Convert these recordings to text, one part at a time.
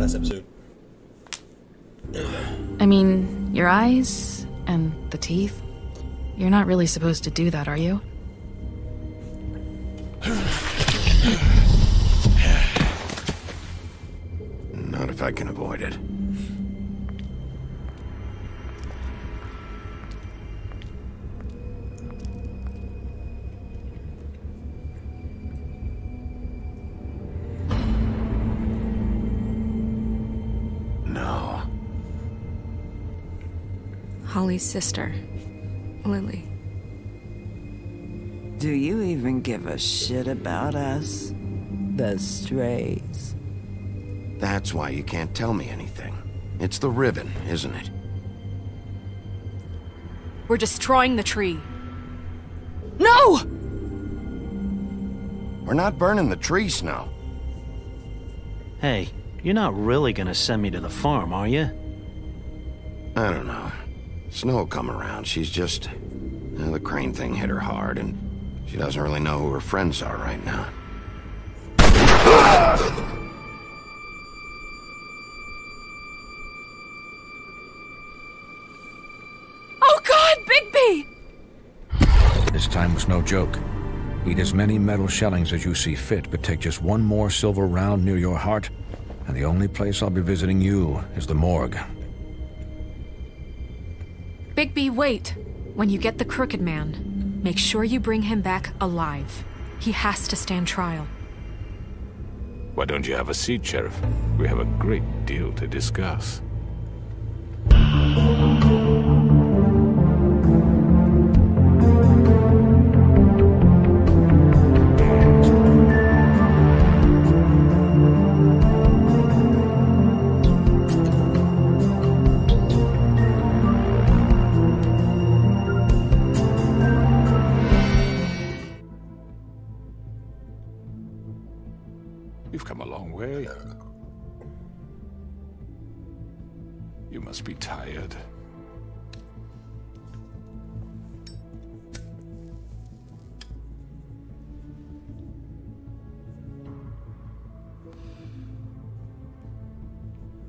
last episode. I mean, your eyes and the teeth. You're not really supposed to do that, are you? Not if I can avoid it. No. Holly's sister, Lily. Do you even give a shit about us? The strays. That's why you can't tell me anything. It's the ribbon, isn't it? We're destroying the tree. No! We're not burning the tree, Snow. Hey, you're not really gonna send me to the farm, are you? I don't know. Snow will come around. She's just... the crane thing hit her hard, and she doesn't really know who her friends are right now. Oh God, Bigby! This time was no joke. Eat as many metal shellings as you see fit, but take just one more silver round near your heart, and the only place I'll be visiting you is the morgue. Bigby, wait. When you get the Crooked Man, make sure you bring him back alive. He has to stand trial. Why don't you have a seat, Sheriff? We have a great deal to discuss. You've come a long way. You must be tired.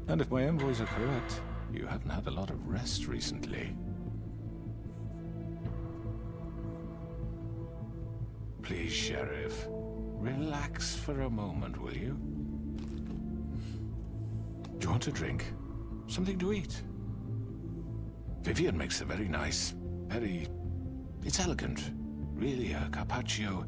And if my envoys are correct, you haven't had a lot of rest recently. Please, Sheriff. Relax for a moment, will you? Do you want a drink? Something to eat? Vivian makes a very nice, it's elegant. Really, a carpaccio.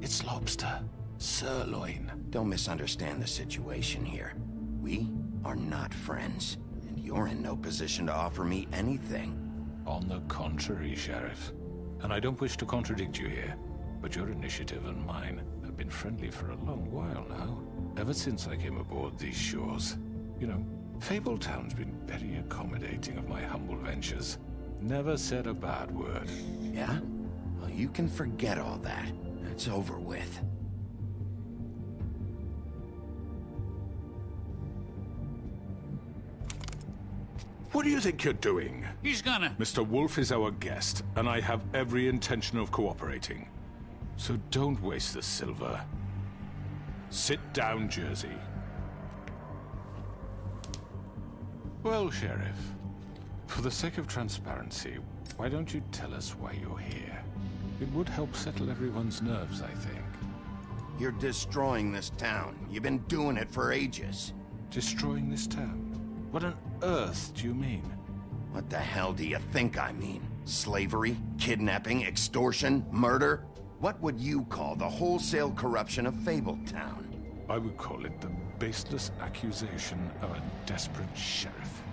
It's lobster. Sirloin. Don't misunderstand the situation here. We are not friends, and you're in no position to offer me anything. On the contrary, Sheriff. And I don't wish to contradict you here, but your initiative and mine have been friendly for a long while now. Ever since I came aboard these shores. You know, Fabletown's been very accommodating of my humble ventures. Never said a bad word. Yeah? Well, you can forget all that. It's over with. What do you think you're doing? He's gonna... Mr. Wolf is our guest, and I have every intention of cooperating. So don't waste the silver. Sit down, Jersey. Well, Sheriff, for the sake of transparency, why don't you tell us why you're here? It would help settle everyone's nerves, I think. You're destroying this town. You've been doing it for ages. Destroying this town? What on earth do you mean? What the hell do you think I mean? Slavery? Kidnapping? Extortion? Murder? What would you call the wholesale corruption of Fabletown? I would call it the baseless accusation of a desperate sheriff.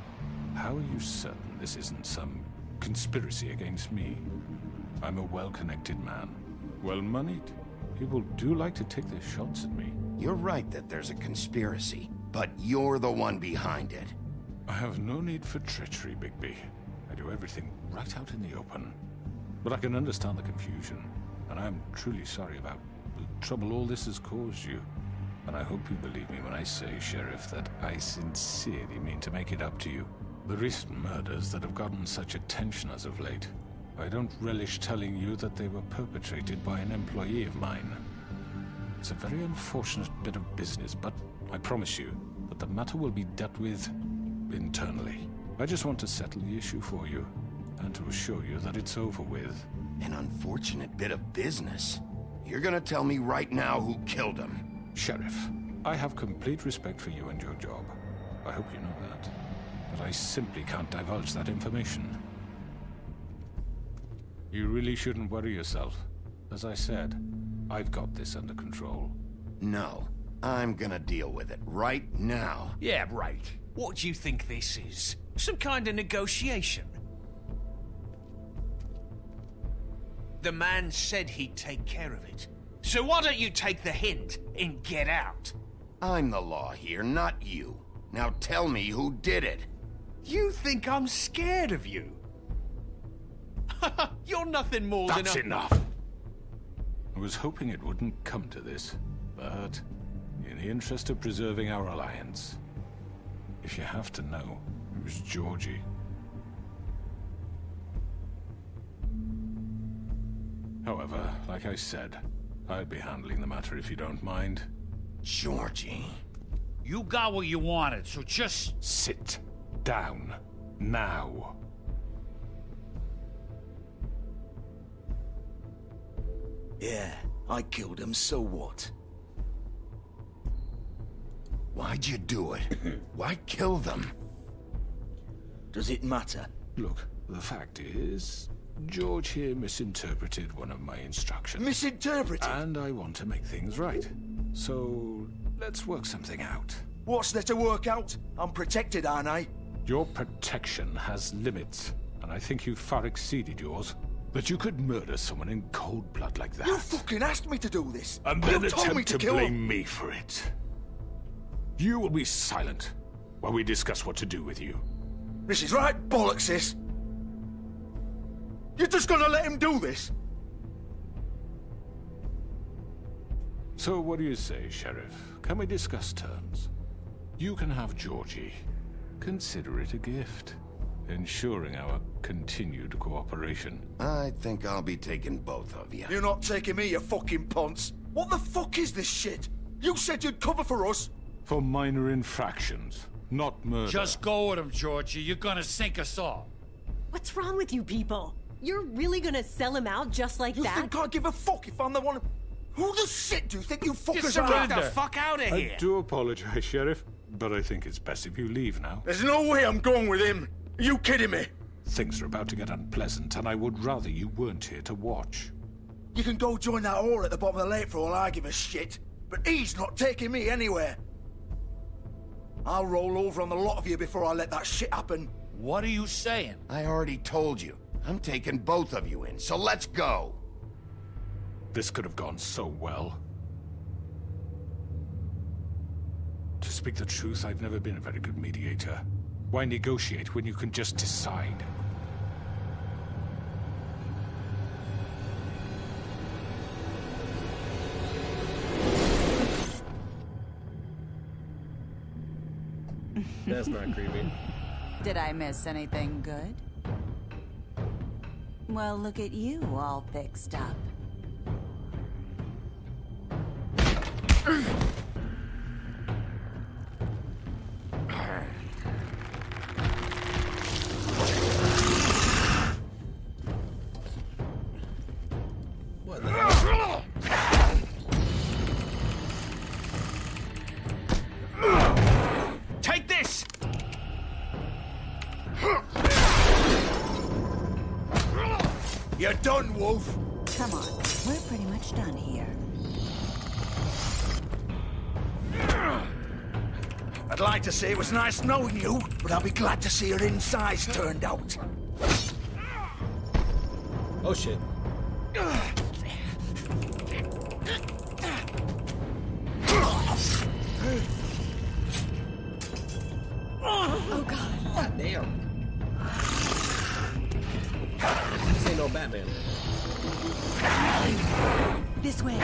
How are you certain this isn't some conspiracy against me? I'm a well-connected man, well-moneyed. People do like to take their shots at me. You're right that there's a conspiracy, but you're the one behind it. I have no need for treachery, Bigby. I do everything right out in the open. But I can understand the confusion, and I'm truly sorry about the trouble all this has caused you. And I hope you believe me when I say, Sheriff, that I sincerely mean to make it up to you. The recent murders that have gotten such attention as of late, I don't relish telling you that they were perpetrated by an employee of mine. It's a very unfortunate bit of business, but I promise you that the matter will be dealt with internally. I just want to settle the issue for you, and to assure you that it's over with. An unfortunate bit of business. You're gonna tell me right now who killed him. Sheriff, I have complete respect for you and your job. I hope you know that. But I simply can't divulge that information. You really shouldn't worry yourself. As I said, I've got this under control. No, I'm gonna deal with it right now. Yeah, right. What do you think this is? Some kind of negotiation? The man said he'd take care of it. So why don't you take the hint and get out? I'm the law here, not you. Now tell me who did it. You think I'm scared of you? You're nothing more than That's a... enough! I was hoping it wouldn't come to this, but in the interest of preserving our alliance, if you have to know, it was Georgie. However, like I said, I'd be handling the matter if you don't mind. Georgie. You got what you wanted, so just... Sit down. Now. Yeah, I killed him, so what? Why'd you do it? Why kill them? Does it matter? Look, the fact is, George here misinterpreted one of my instructions. Misinterpreted? And I want to make things right. So, let's work something out. What's there to work out? I'm protected, aren't I? Your protection has limits, and I think you've far exceeded yours. But you could murder someone in cold blood like that. You fucking asked me to do this! And then you told me attempt to to kill blame him. me for it. You will be silent while we discuss what to do with you. This is right bollocks, this! You're just gonna let him do this? So what do you say, Sheriff? Can we discuss terms? You can have Georgie. Consider it a gift, ensuring our continued cooperation. I think I'll be taking both of you. You're not taking me, you fucking ponce! What the fuck is this shit? You said you'd cover for us! For minor infractions, not murder. Just go with him, Georgie. You're gonna sink us all. What's wrong with you people? You're really gonna sell him out just like You that? think I give a fuck if I'm the one... Who the shit do you think you fuckers are? Get the fuck out of here! I do apologize, Sheriff, but I think it's best if you leave now. There's no way I'm going with him! Are you kidding me? Things are about to get unpleasant, and I would rather you weren't here to watch. You can go join that whore at the bottom of the lake for all I give a shit. But he's not taking me anywhere. I'll roll over on the lot of you before I let that shit happen. What are you saying? I already told you. I'm taking both of you in, so let's go. This could have gone so well. To speak the truth, I've never been a very good mediator. Why negotiate when you can just decide? That's not creepy. Did I miss anything good? Well, look at you, all fixed up. What the hell? Take this! You're done, Wolf. Come on, we're pretty much done here. I'd like to say it was nice knowing you, but I'll be glad to see your insides turned out. Oh shit. Oh god. God damn. This ain't no Batman. This way.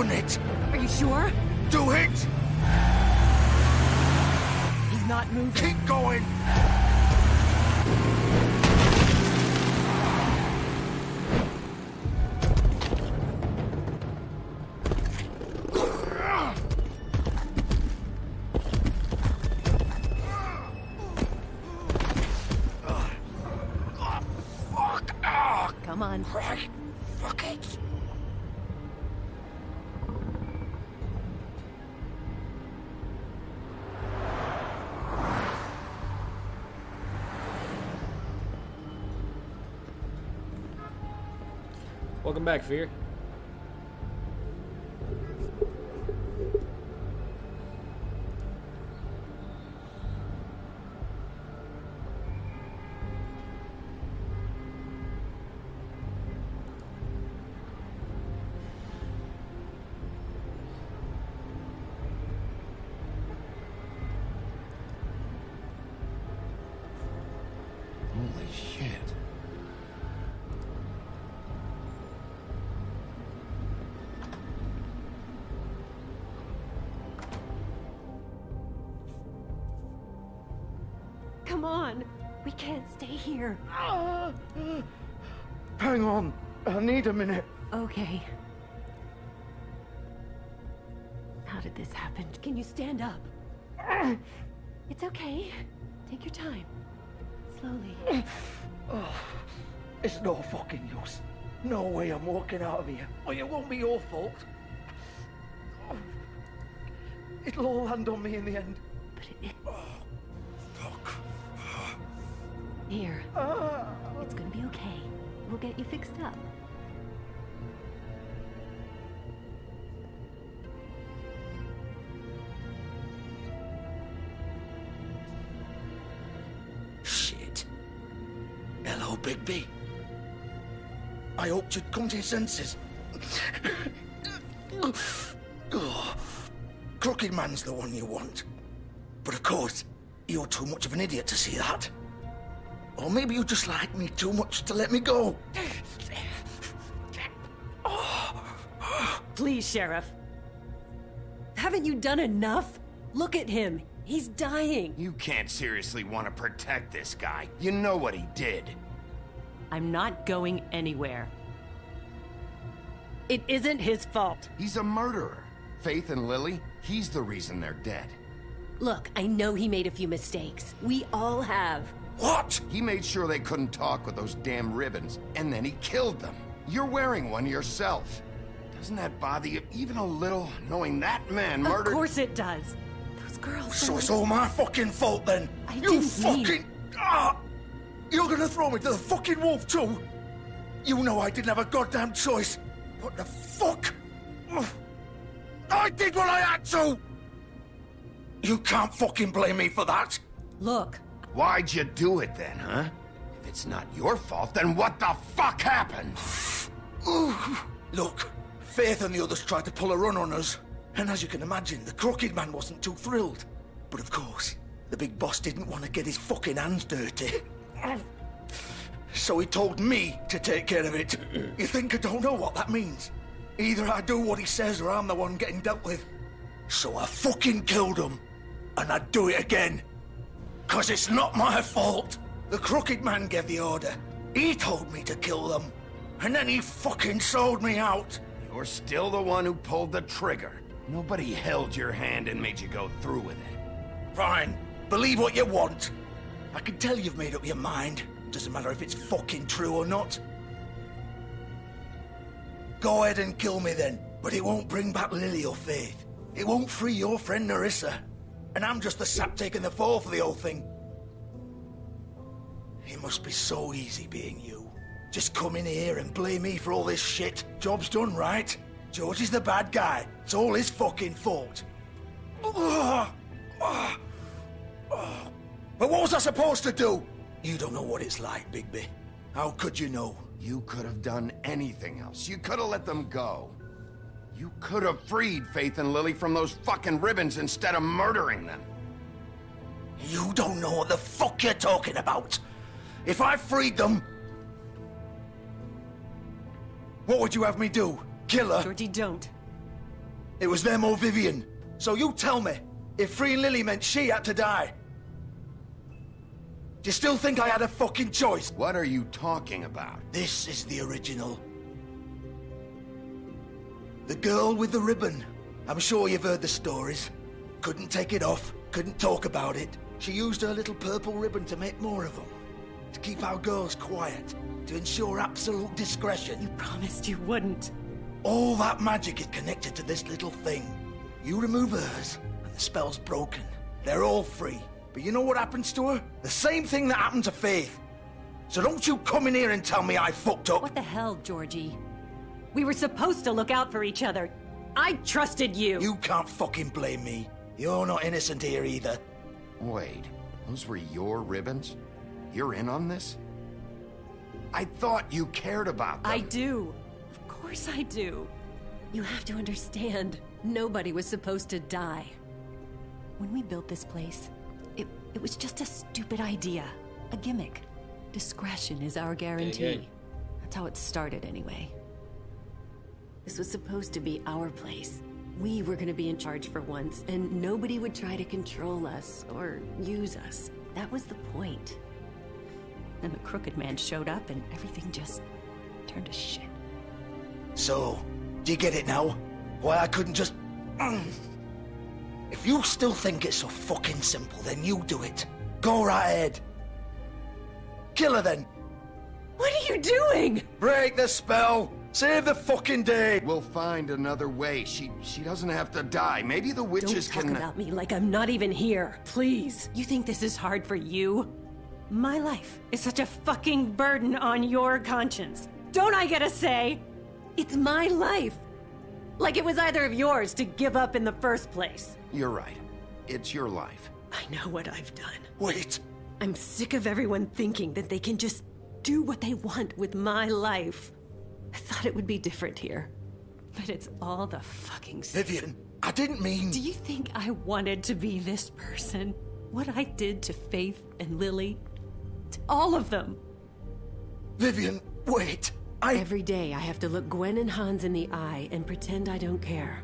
done it. Are you sure? Do it! He's not moving. Keep going! Come on. Right. Fuck it. Welcome back, Fear. Holy shit. Come on. We can't stay here. Hang on. I need a minute. Okay. How did this happen? Can you stand up? It's okay. Take your time. Slowly. It's no fucking use. No way I'm walking out of here. Well, it won't be your fault. It'll all land on me in the end. But it... Fuck. Here. It's gonna be okay. We'll get you fixed up. Shit. Hello, Bigby. I hoped you'd come to your senses. Crooked Man's the one you want. But of course, you're too much of an idiot to see that. Or maybe you just like me too much to let me go. Please, Sheriff. Haven't you done enough? Look at him. He's dying. You can't seriously want to protect this guy. You know what he did. I'm not going anywhere. It isn't his fault. He's a murderer. Faith and Lily, he's the reason they're dead. Look, I know he made a few mistakes. We all have. What? He made sure they couldn't talk with those damn ribbons, and then he killed them. You're wearing one yourself. Doesn't that bother you even a little, knowing that man murdered... Of course it does. Those girls... So it's all my fucking fault then? You fucking... You're gonna throw me to the fucking wolf too? You know I didn't have a goddamn choice. What the fuck? I did what I had to! You can't fucking blame me for that. Look. Why'd you do it then, huh? If it's not your fault, then what the fuck happened? Look, Faith and the others tried to pull a run on us. And as you can imagine, the Crooked Man wasn't too thrilled. But of course, the big boss didn't want to get his fucking hands dirty. So he told me to take care of it. You think I don't know what that means? Either I do what he says or I'm the one getting dealt with. So I fucking killed him. And I'd do it again. 'Cause it's not my fault. The Crooked Man gave the order. He told me to kill them. And then he fucking sold me out. You're still the one who pulled the trigger. Nobody held your hand and made you go through with it. Fine. Believe what you want. I can tell you've made up your mind. Doesn't matter if it's fucking true or not. Go ahead and kill me then. But it won't bring back Lily or Faith. It won't free your friend Nerissa. And I'm just the sap taking the fall for the whole thing. It must be so easy being you. Just come in here and blame me for all this shit. Job's done, right? George is the bad guy. It's all his fucking fault. But what was I supposed to do? You don't know what it's like, Bigby. How could you know? You could have done anything else. You could have let them go. You could have freed Faith and Lily from those fucking ribbons instead of murdering them. You don't know what the fuck you're talking about. If I freed them... What would you have me do? Kill her? Georgie, don't. It was them or Vivian. So you tell me, if freeing Lily meant she had to die, do you still think I had a fucking choice? What are you talking about? This is the original. The girl with the ribbon. I'm sure you've heard the stories. Couldn't take it off, couldn't talk about it. She used her little purple ribbon to make more of them. To keep our girls quiet. To ensure absolute discretion. You promised you wouldn't. All that magic is connected to this little thing. You remove hers, and the spell's broken. They're all free. But you know what happens to her? The same thing that happened to Faith. So don't you come in here and tell me I fucked up. What the hell, Georgie? We were supposed to look out for each other. I trusted you. You can't fucking blame me. You're not innocent here either. Wait, those were your ribbons? You're in on this? I thought you cared about them. I do. Of course I do. You have to understand, nobody was supposed to die. When we built this place, it was just a stupid idea. A gimmick. Discretion is our guarantee. Hey. That's how it started anyway. This was supposed to be our place. We were gonna be in charge for once, and nobody would try to control us or use us. That was the point. Then the Crooked Man showed up and everything just turned to shit. So, do you get it now? Why I couldn't just... If you still think it's so fucking simple, then you do it. Go right ahead. Kill her then. What are you doing? Break the spell. Save the fucking day. We'll find another way. She doesn't have to die. Maybe the witches Don't can... talk about me like I'm not even here. Please. You think this is hard for you? My life is such a fucking burden on your conscience. Don't I get a say? It's my life. Like it was either of yours to give up in the first place. You're right. It's your life. I know what I've done. Wait. I'm sick of everyone thinking that they can just do what they want with my life. I thought it would be different here. But it's all the fucking same. Vivian, I didn't mean... Do you think I wanted to be this person? What I did to Faith and Lily? To all of them? Vivian, wait. Every day I have to look Gwen and Hans in the eye and pretend I don't care.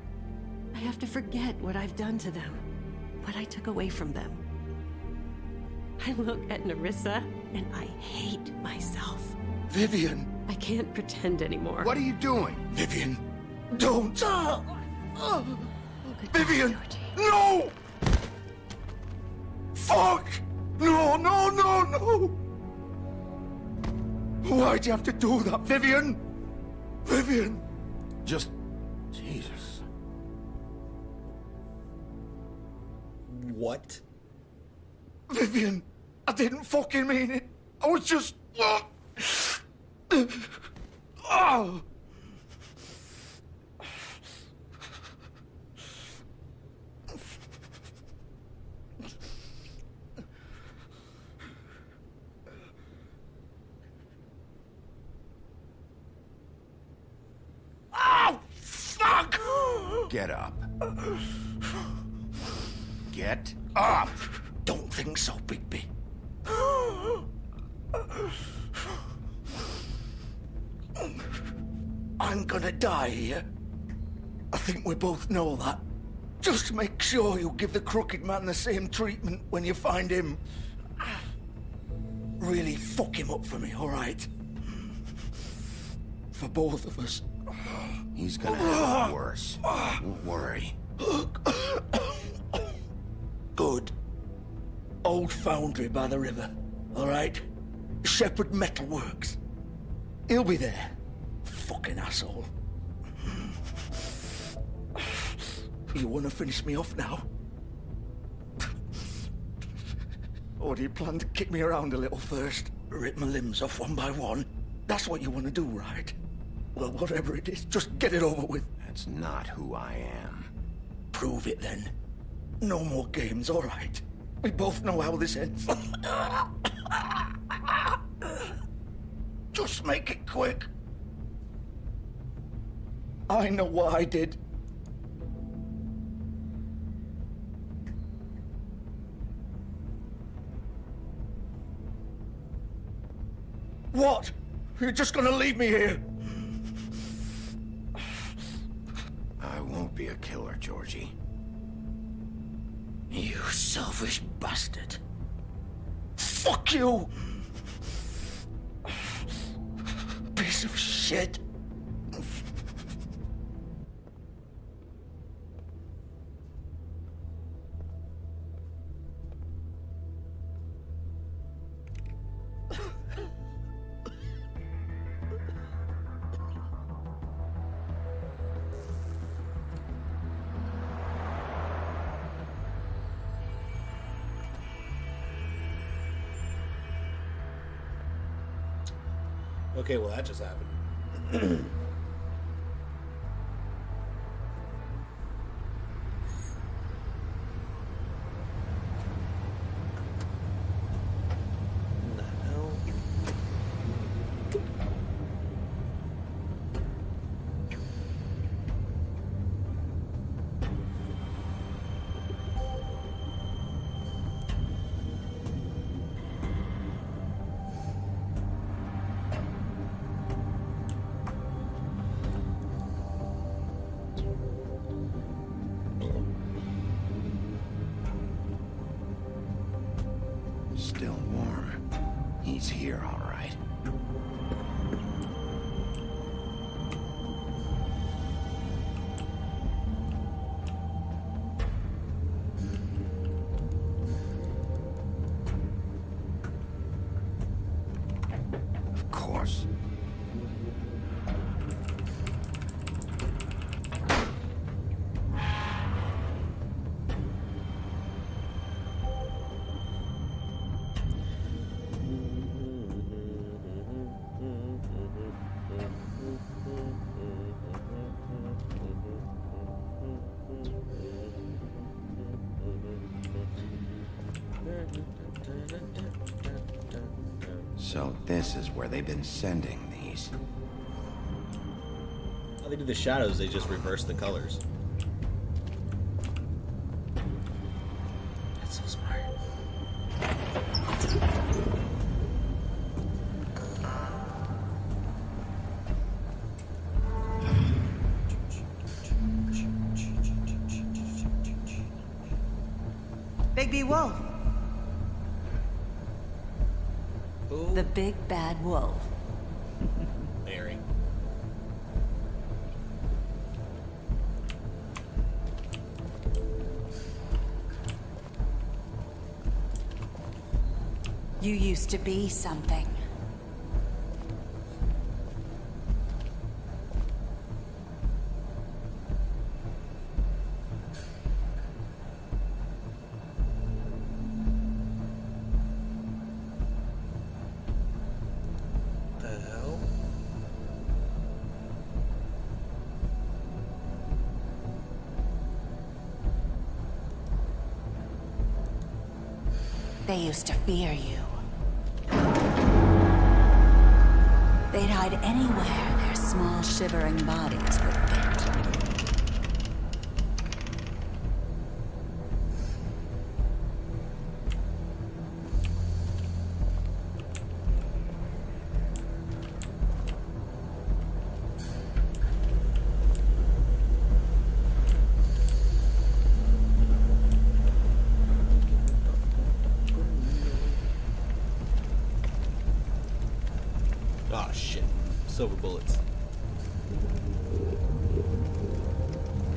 I have to forget what I've done to them. What I took away from them. I look at Nerissa and I hate myself. Vivian. I can't pretend anymore. What are you doing? Vivian, don't. Vivian, no! Fuck! No, no, no, no! Why'd you have to do that, Vivian? Vivian! Just... Jesus. What? Vivian, I didn't fucking mean it. I was just... Oh! Oh, fuck! Get up. Get up! Don't think so, Bigby. I'm gonna die here. I think we both know that. Just make sure you give the Crooked Man the same treatment when you find him. Really fuck him up for me, all right? For both of us. He's gonna have it worse. Don't worry. Good. Old foundry by the river, all right? Shepherd Metalworks. He'll be there. Fucking asshole. You want to finish me off now? Or do you plan to kick me around a little first? Rip my limbs off one by one? That's what you want to do, right? Well, whatever it is, just get it over with. That's not who I am. Prove it then. No more games, all right? We both know how this ends. Just make it quick. I know what I did. What? You're just gonna leave me here? I won't be a killer, Georgie. You selfish bastard. Fuck you! Piece of shit. Okay, well that just happened. Still warm. He's here, all right. Of course. So this is where they've been sending these. How they do the shadows, they just reverse the colors. That's so smart. Bigby Wolf. The big bad wolf. Mary. You used to be something. They used to fear you. They'd hide anywhere their small, shivering bodies would fit. Oh shit. Silver bullets.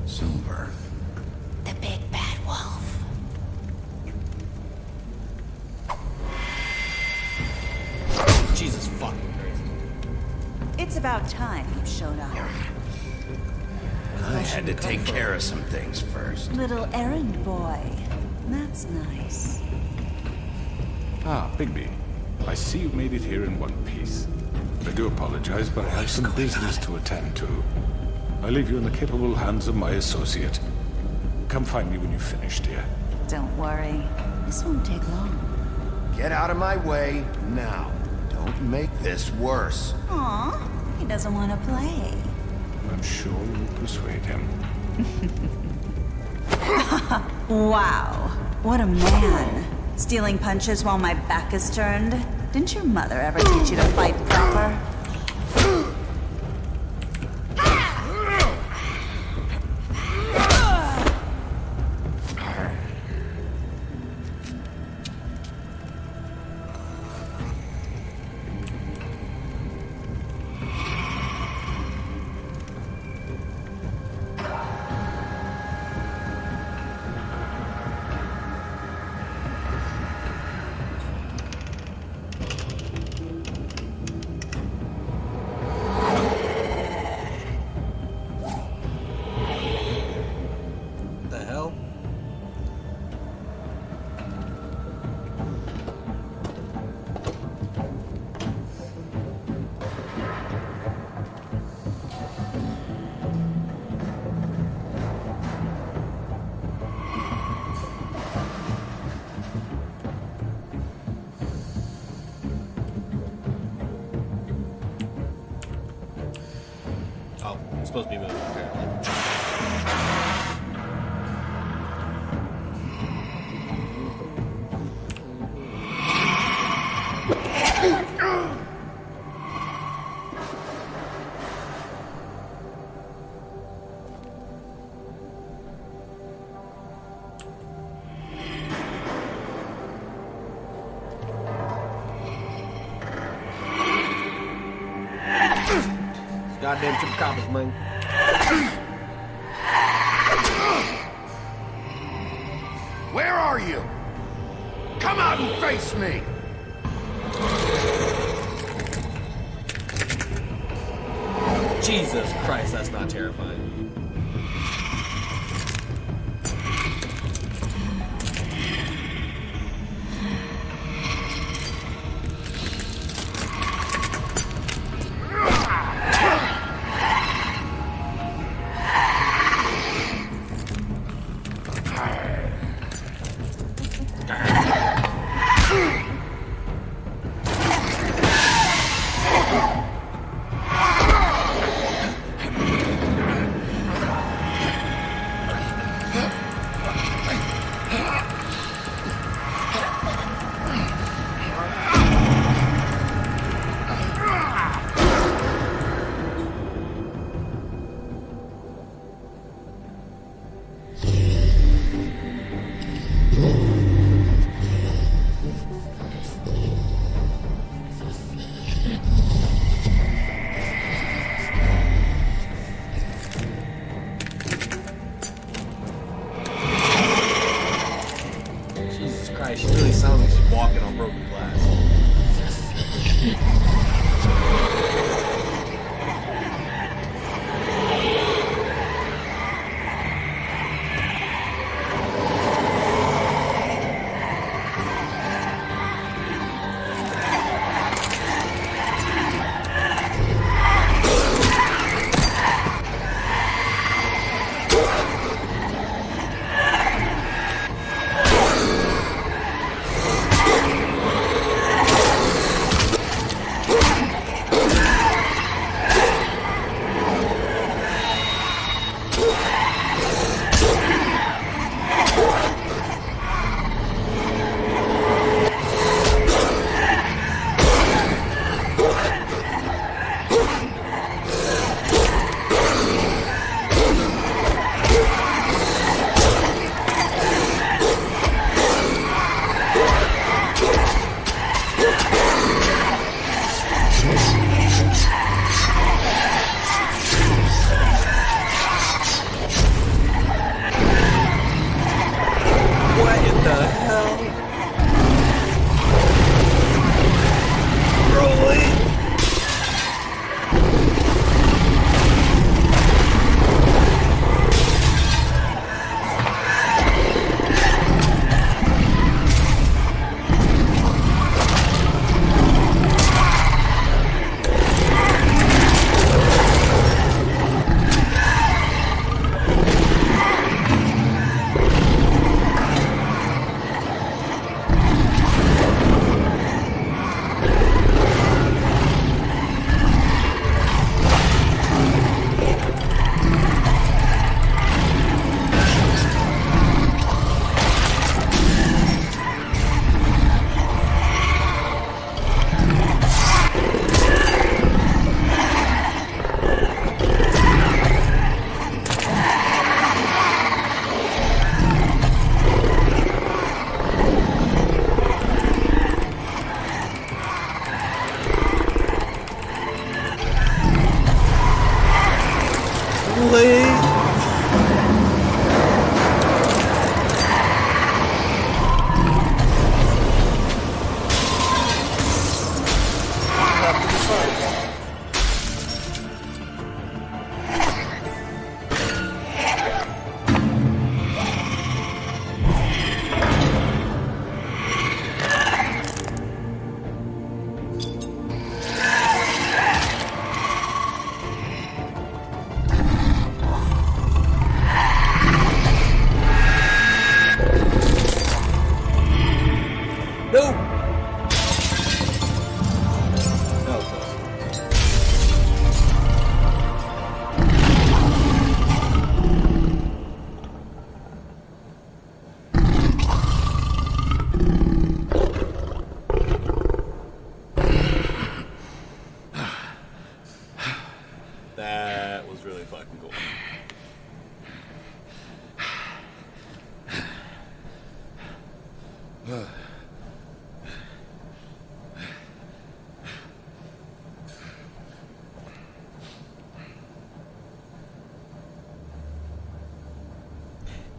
Silver. The big bad wolf. Jesus fucking Christ. It's about time you showed up. I had to take care of some things first. Little errand boy. That's nice. Ah, Bigby. I see you made it here in one piece. I do apologize, but I have some business to attend to. I leave you in the capable hands of my associate. Come find me when you've finished, dear. Don't worry. This won't take long. Get out of my way now. Don't make this worse. Aw, he doesn't want to play. I'm sure you'll persuade him. Wow, what a man. Stealing punches while my back is turned? Didn't your mother ever teach you to fight proper? Oh, it's supposed to be moving, apparently. Goddamn chupacabras, man. Where are you? Come out and face me! Jesus Christ, that's not terrifying. She really sounds like she's walking on broken glass. really fucking cool.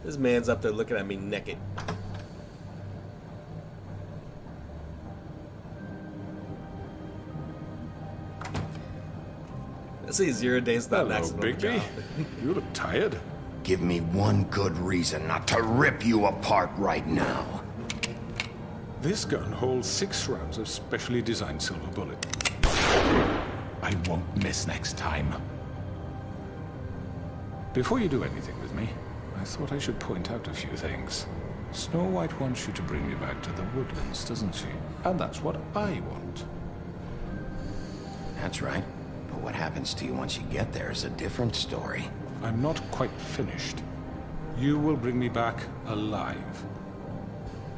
This man's up there looking at me naked. I see 0 days without an accident on the Bigby. job. You look tired. Give me one good reason not to rip you apart right now. This gun holds 6 rounds of specially designed silver bullet. I won't miss next time. Before you do anything with me, I thought I should point out a few things. Snow White wants you to bring me back to the woodlands, doesn't she? And that's what I want. That's right. But what happens to you once you get there is a different story. I'm not quite finished. You will bring me back alive.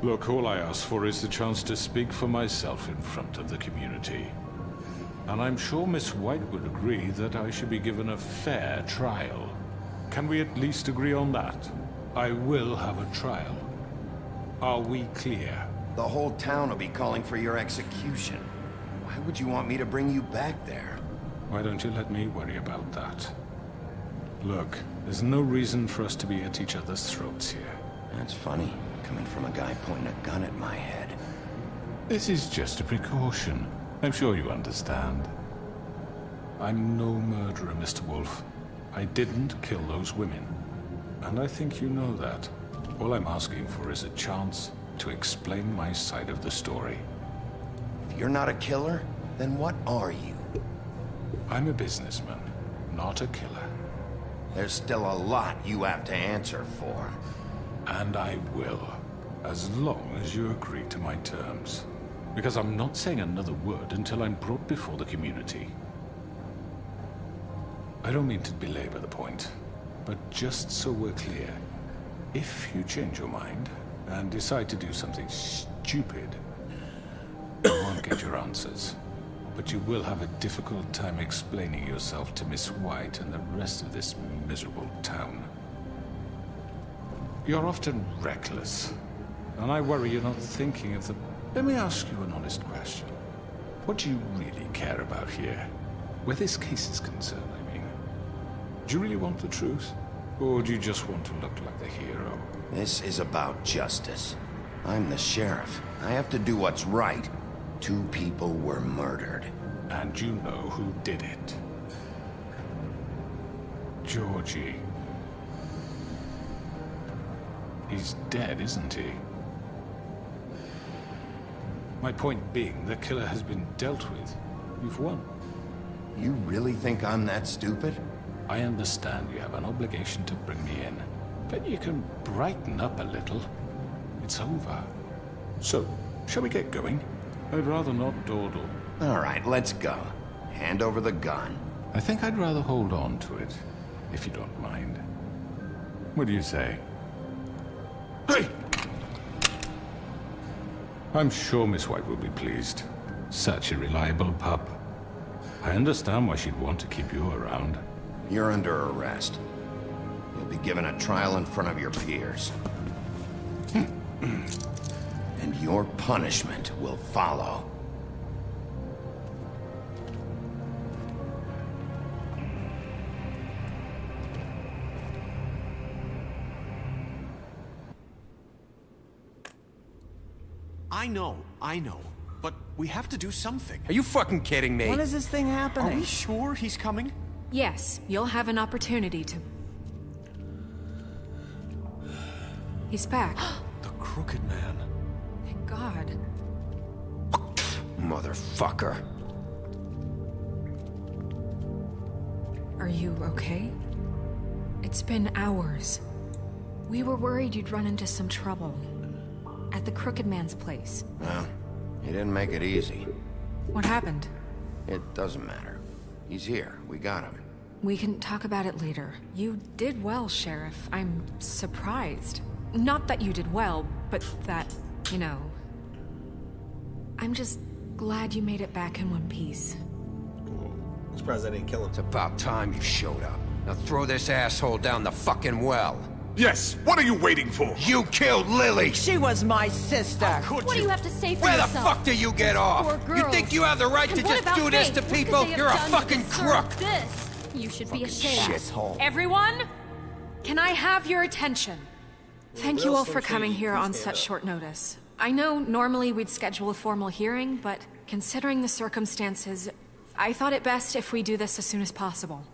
Look, all I ask for is the chance to speak for myself in front of the community. And I'm sure Miss White would agree that I should be given a fair trial. Can we at least agree on that? I will have a trial. Are we clear? The whole town will be calling for your execution. Why would you want me to bring you back there? Why don't you let me worry about that? Look, there's no reason for us to be at each other's throats here. That's funny, coming from a guy pointing a gun at my head. This is just a precaution. I'm sure you understand. I'm no murderer, Mr. Wolf. I didn't kill those women. And I think you know that. All I'm asking for is a chance to explain my side of the story. If you're not a killer, then what are you? I'm a businessman, not a killer. There's still a lot you have to answer for. And I will, as long as you agree to my terms. Because I'm not saying another word until I'm brought before the community. I don't mean to belabor the point, but just so we're clear, if you change your mind and decide to do something stupid, you won't get your answers. But you will have a difficult time explaining yourself to Miss White and the rest of this miserable town. You're often reckless, and I worry you're not thinking of the... Let me ask you an honest question. What do you really care about here? Where this case is concerned, I mean. Do you really want the truth? Or do you just want to look like the hero? This is about justice. I'm the sheriff. I have to do what's right. 2 people were murdered. And you know who did it. Georgie. He's dead, isn't he? My point being, the killer has been dealt with. You've won. You really think I'm that stupid? I understand you have an obligation to bring me in, but you can brighten up a little. It's over. So, shall we get going? I'd rather not dawdle. All right, let's go. Hand over the gun. I think I'd rather hold on to it, if you don't mind. What do you say? Hey! I'm sure Miss White will be pleased. Such a reliable pup. I understand why she'd want to keep you around. You're under arrest. You'll be given a trial in front of your peers. And your punishment will follow. I know. But we have to do something. Are you fucking kidding me? When is this thing happening? Are we sure he's coming? Yes, you'll have an opportunity to... He's back. The Crooked Man. Thank God. Motherfucker. Are you okay? It's been hours. We were worried you'd run into some trouble. At the Crooked Man's place. Well, he didn't make it easy. What happened? It doesn't matter. He's here. We got him. We can talk about it later. You did well, Sheriff. I'm surprised. Not that you did well, but that, you know... I'm just glad you made it back in one piece. I'm surprised I didn't kill him. It's about time you showed up. Now throw this asshole down the fucking well. Yes, what are you waiting for? You killed Lily! She was my sister. What do you have to say for Where yourself? the fuck do you get off? You think you have the right to just do this to people? You're a fucking crook! This. You should be ashamed. Shithole. Everyone, can I have your attention? Thank you all for coming here on such short notice. I know normally we'd schedule a formal hearing, but considering the circumstances, I thought it best if we do this as soon as possible.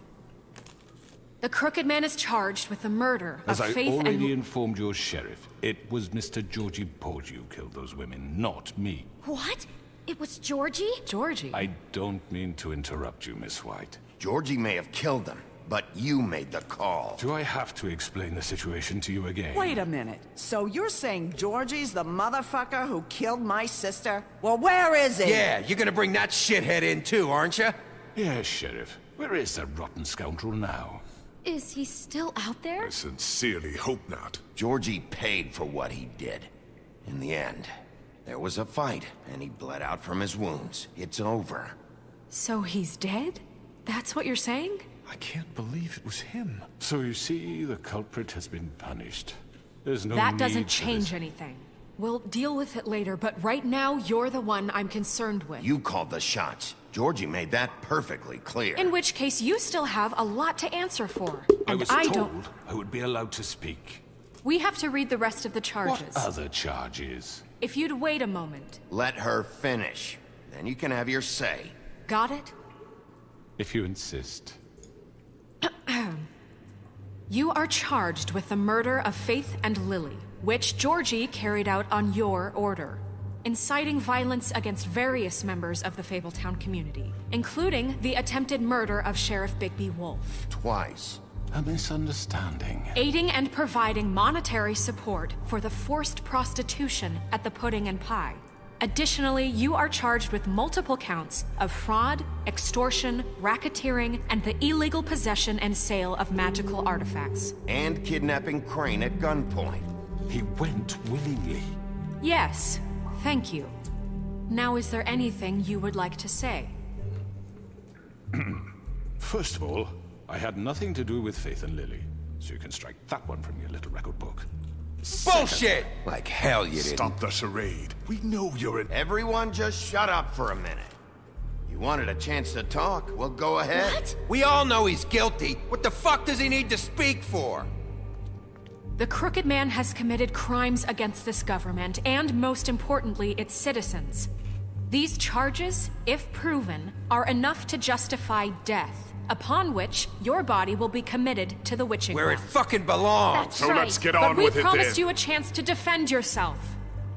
The Crooked Man is charged with the murder of As I Faith and... already informed your sheriff, it was Mr. Georgie Porgy who killed those women, not me. What? It was Georgie? Georgie? I don't mean to interrupt you, Miss White. Georgie may have killed them, but you made the call. Do I have to explain the situation to you again? Wait a minute. So you're saying Georgie's the motherfucker who killed my sister? Well, where is he? Yeah, you're gonna bring that shithead in too, aren't you? Yes, Sheriff. Where is that rotten scoundrel now? Is he still out there? I sincerely hope not. Georgie paid for what he did. In the end, there was a fight, and he bled out from his wounds. It's over. So he's dead? That's what you're saying? I can't believe it was him. So you see, the culprit has been punished. There's no That need doesn't for change this. anything. We'll deal with it later, but right now, you're the one I'm concerned with. You called the shots. Georgie made that perfectly clear. In which case, you still have a lot to answer for. I And was I told don't... I would be allowed to speak. We have to read the rest of the charges. What other charges? If you'd wait a moment. Let her finish. Then you can have your say. Got it? If you insist. You are charged with the murder of Faith and Lily, which Georgie carried out on your order, inciting violence against various members of the Fabletown community, including the attempted murder of Sheriff Bigby Wolf. Twice. A misunderstanding. Aiding and providing monetary support for the forced prostitution at the Pudding and Pie. Additionally, you are charged with multiple counts of fraud, extortion, racketeering, and the illegal possession and sale of magical artifacts. And kidnapping Crane at gunpoint. He went willingly. Yes, thank you. Now, is there anything you would like to say? First of all, I had nothing to do with Faith and Lily, so you can strike that one from your little record book. Bullshit! Like hell you didn't. Stop the charade. We know you're an... Everyone just shut up for a minute. You wanted a chance to talk, well go ahead. What? We all know he's guilty. What the fuck does he need to speak for? The Crooked Man has committed crimes against this government, and most importantly, its citizens. These charges, if proven, are enough to justify death, upon which your body will be committed to the witching Where it ground. fucking belongs. That's So right. let's get But on we with it then. promised you a chance to defend yourself,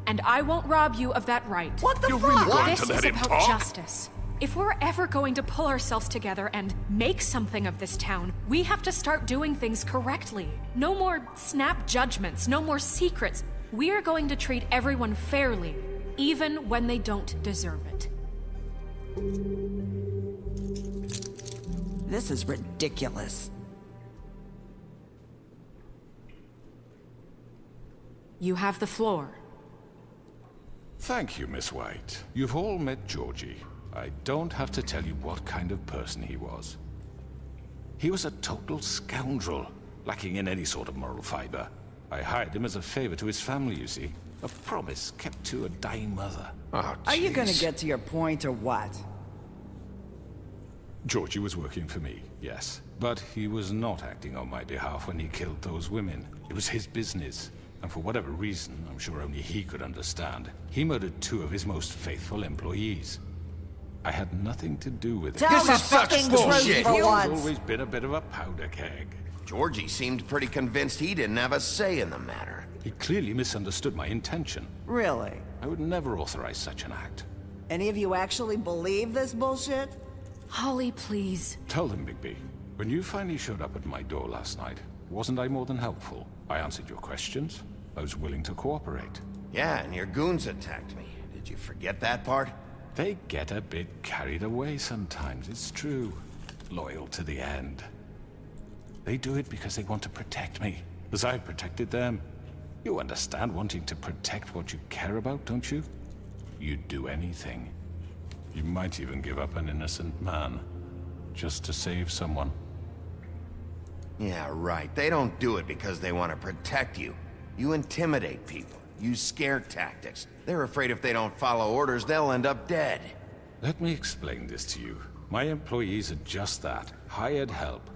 and I won't rob you of that right. What the You're fuck? really going This to let is him about talk? justice. If we're ever going to pull ourselves together and make something of this town, we have to start doing things correctly. No more snap judgments, no more secrets. We are going to treat everyone fairly, even when they don't deserve it. This is ridiculous. You have the floor. Thank you, Miss White. You've all met Georgie. I don't have to tell you what kind of person he was. He was a total scoundrel, lacking in any sort of moral fiber. I hired him as a favor to his family, you see. A promise kept to a dying mother. Oh, Are you gonna jeez. get to your point or what? Georgie was working for me, yes. But he was not acting on my behalf when he killed those women. It was his business. And for whatever reason, I'm sure only he could understand, he murdered 2 of his most faithful employees. I had nothing to do with it. Tell This the is such fucking bullshit. truth for He's once. always been a bit of a powder keg. Georgie seemed pretty convinced he didn't have a say in the matter. He clearly misunderstood my intention. Really? I would never authorize such an act. Any of you actually believe this bullshit? Holly, please. Tell them, Bigby. When you finally showed up at my door last night, wasn't I more than helpful? I answered your questions. I was willing to cooperate. Yeah, and your goons attacked me. Did you forget that part? They get a bit carried away sometimes, it's true. Loyal to the end. They do it because they want to protect me, as I've protected them. You understand wanting to protect what you care about, don't you? You'd do anything. You might even give up an innocent man, just to save someone. Yeah, right. They don't do it because they want to protect you. You intimidate people. Use scare tactics. They're afraid if they don't follow orders, they'll end up dead. Let me explain this to you. My employees are just that. Hired help.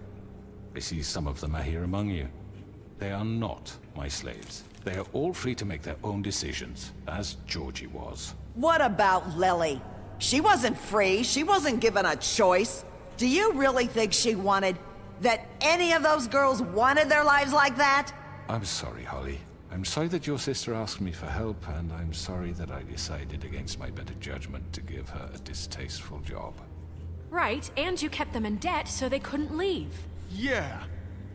I see some of them are here among you. They are not my slaves. They are all free to make their own decisions, as Georgie was. What about Lily? She wasn't free. She wasn't given a choice. Do you really think she wanted... that any of those girls wanted their lives like that? I'm sorry, Holly. I'm sorry that your sister asked me for help, and I'm sorry that I decided against my better judgment to give her a distasteful job. Right, and you kept them in debt so they couldn't leave. Yeah,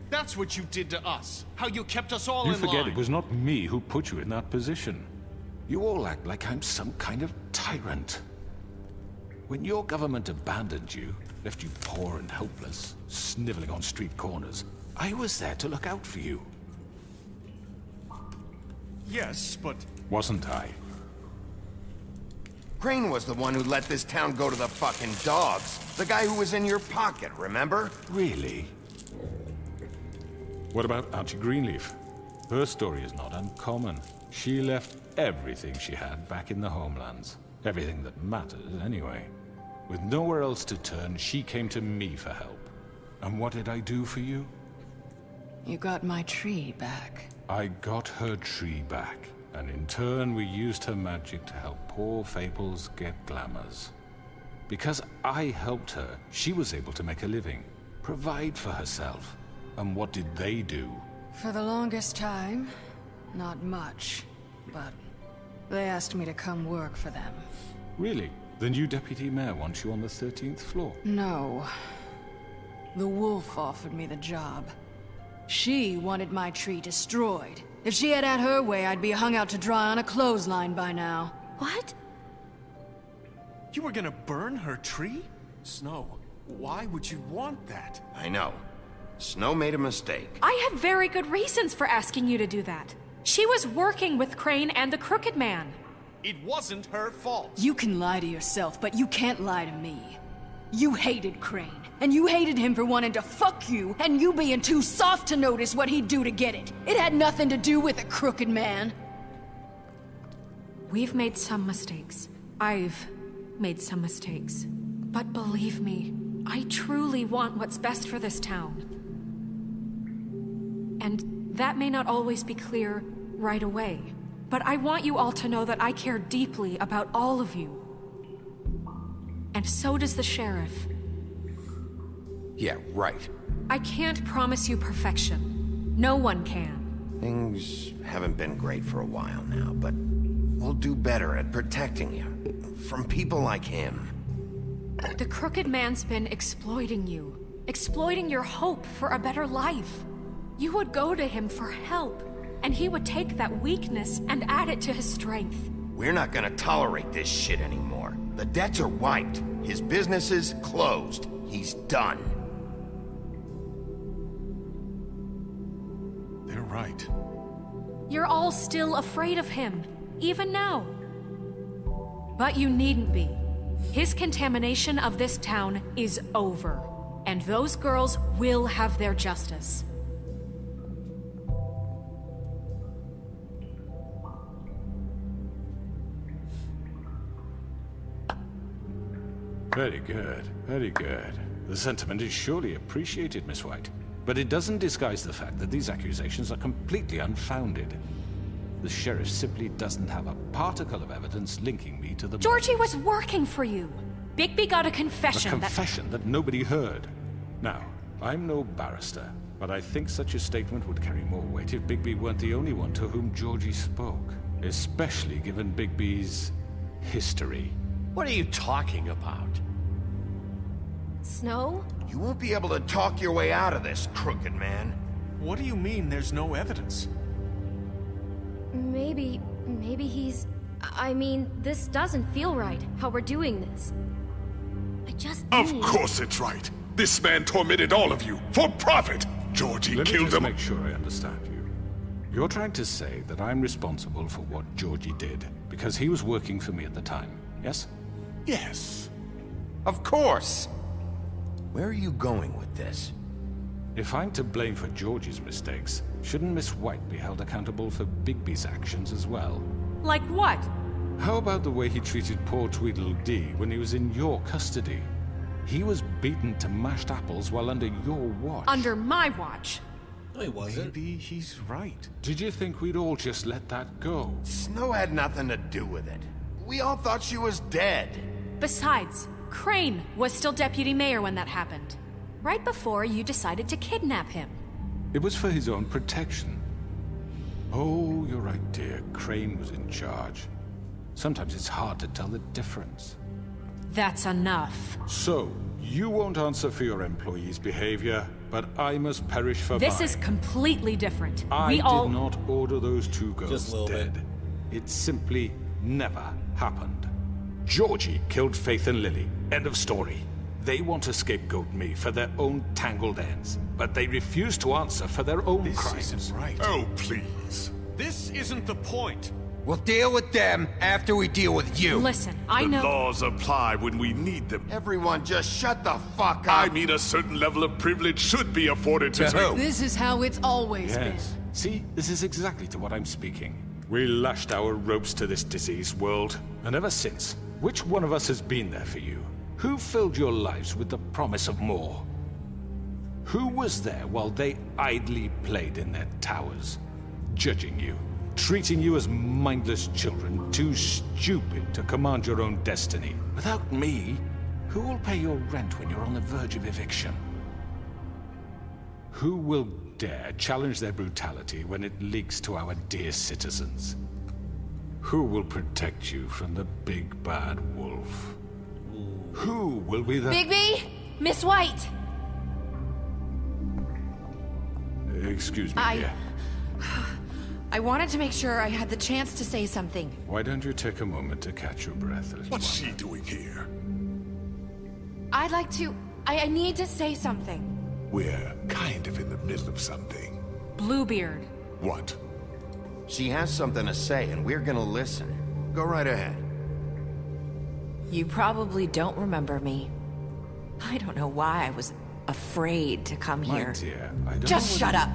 that's what you did to us. How you kept us all in line. You forget it was not me who put you in that position. You all act like I'm some kind of tyrant. When your government abandoned you, left you poor and helpless, sniveling on street corners, I was there to look out for you. Yes, but... Wasn't I? Crane was the one who let this town go to the fucking dogs. The guy who was in your pocket, remember? Really? What about Auntie Greenleaf? Her story is not uncommon. She left everything she had back in the homelands. Everything that mattered, anyway. With nowhere else to turn, she came to me for help. And what did I do for you? You got my tree back. I got her tree back, and in turn we used her magic to help poor Fables get glamours. Because I helped her, she was able to make a living, provide for herself. And what did they do? For the longest time, not much, but they asked me to come work for them. Really? The new deputy mayor wants you on the 13th floor? No. The wolf offered me the job. She wanted my tree destroyed. If she had her way, I'd be hung out to dry on a clothesline by now. What? You were gonna burn her tree? Snow, why would you want that? I know. Snow made a mistake. I had very good reasons for asking you to do that. She was working with Crane and the Crooked Man. It wasn't her fault. You can lie to yourself, but you can't lie to me. You hated Crane, and you hated him for wanting to fuck you, and you being too soft to notice what he'd do to get it. It had nothing to do with a Crooked Man. We've made some mistakes. I've made some mistakes. But believe me, I truly want what's best for this town. And that may not always be clear right away. But I want you all to know that I care deeply about all of you. And so does the sheriff. Yeah, right. I can't promise you perfection. No one can. Things haven't been great for a while now, but we'll do better at protecting you. From people like him. The Crooked Man's been exploiting you. Exploiting your hope for a better life. You would go to him for help. And he would take that weakness and add it to his strength. We're not gonna tolerate this shit anymore. The debts are wiped. His business is closed. He's done. They're right. You're all still afraid of him, even now. But you needn't be. His contamination of this town is over. And those girls will have their justice. Very good, very good. The sentiment is surely appreciated, Miss White. But it doesn't disguise the fact that these accusations are completely unfounded. The sheriff simply doesn't have a particle of evidence linking me to the... Georgie was working for you. Bigby got a confession. A confession that nobody heard. Now, I'm no barrister, but I think such a statement would carry more weight if Bigby weren't the only one to whom Georgie spoke. Especially given Bigby's history. What are you talking about? Snow? You won't be able to talk your way out of this, Crooked Man. What do you mean there's no evidence? Maybe he's... I mean, this doesn't feel right, how we're doing this. I just Of need... course it's right. This man tormented all of you, for profit. Georgie killed him. Let me just make sure I understand you. You're trying to say that I'm responsible for what Georgie did, because he was working for me at the time, yes? Yes. Of course. Where are you going with this? If I'm to blame for Georgie's mistakes, shouldn't Miss White be held accountable for Bigby's actions as well? Like what? How about the way he treated poor Tweedledee when he was in your custody? He was beaten to mashed apples while under your watch. Under my watch. No, he wasn't. Maybe he's right. Did you think we'd all just let that go? Snow had nothing to do with it. We all thought she was dead. Besides, Crane was still deputy mayor when that happened. Right before you decided to kidnap him. It was for his own protection. Oh, you're right, dear. Crane was in charge. Sometimes it's hard to tell the difference. That's enough. So, you won't answer for your employees' behavior, but I must perish for mine. This is completely different. I did not order those two girls dead. It simply never happened. Georgie killed Faith and Lily. End of story. They want to scapegoat me for their own tangled ends, but they refuse to answer for their own crimes. This isn't right. Oh, please. This isn't the point. We'll deal with them after we deal with you. Listen, I know... The laws apply when we need them. Everyone just shut the fuck up. I mean, a certain level of privilege should be afforded to who? This is how it's always been. Yes. See, this is exactly to what I'm speaking. We lashed our ropes to this diseased world, and ever since, which one of us has been there for you? Who filled your lives with the promise of more? Who was there while they idly played in their towers, judging you, treating you as mindless children, too stupid to command your own destiny? Without me, who will pay your rent when you're on the verge of eviction? Who will dare challenge their brutality when it leaks to our dear citizens? Who will protect you from the big bad wolf? Who will be the... Bigby! Miss White! Excuse me, dear. I wanted to make sure I had the chance to say something. Why don't you take a moment to catch your breath? What's she doing here? I'd like to... I need to say something. We're kind of in the middle of something. Bluebeard. What? She has something to say, and we're gonna listen. Go right ahead. You probably don't remember me. I don't know why I was afraid to come My here. dear, I don't Just know shut up.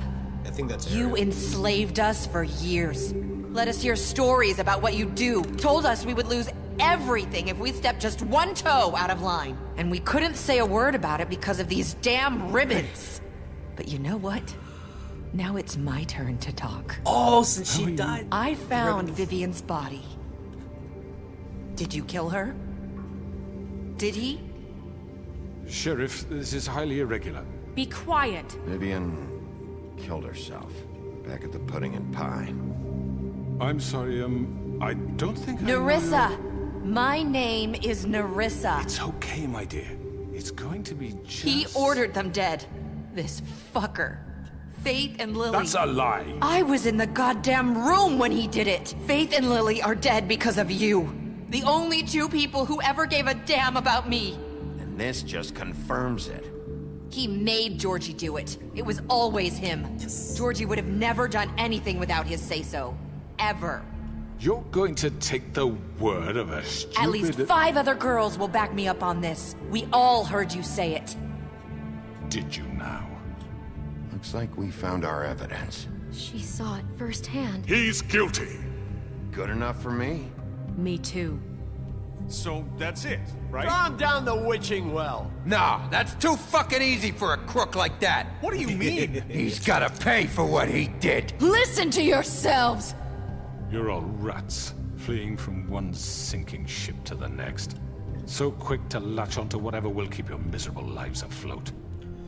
I think that's You Ariel. enslaved us for years. Let us hear stories about what you do. Told us we would lose everything if we stepped just one toe out of line. And we couldn't say a word about it because of these damn ribbons. But you know what? Now it's my turn to talk. Oh, since she died. I found Vivian's body. Did you kill her? Did he? Sheriff, this is highly irregular. Be quiet. Vivian killed herself back at the Pudding and Pie. I'm sorry, I don't think Nerissa! My name is Nerissa. It's okay, my dear. It's going to be just... He ordered them dead. This fucker. Faith and Lily. That's a lie. I was in the goddamn room when he did it. Faith and Lily are dead because of you. The only two people who ever gave a damn about me. And this just confirms it. He made Georgie do it. It was always him. Georgie would have never done anything without his say-so. Ever. You're going to take the word of a stupid... At least 5 other girls will back me up on this. We all heard you say it. Did you now? Looks like we found our evidence. She saw it firsthand. He's guilty. Good enough for me. Me too. So that's it, right? Calm down the witching well. Nah, that's too fucking easy for a crook like that. What do you mean? He's gotta pay for what he did. Listen to yourselves! You're all rats, fleeing from one sinking ship to the next. So quick to latch onto whatever will keep your miserable lives afloat.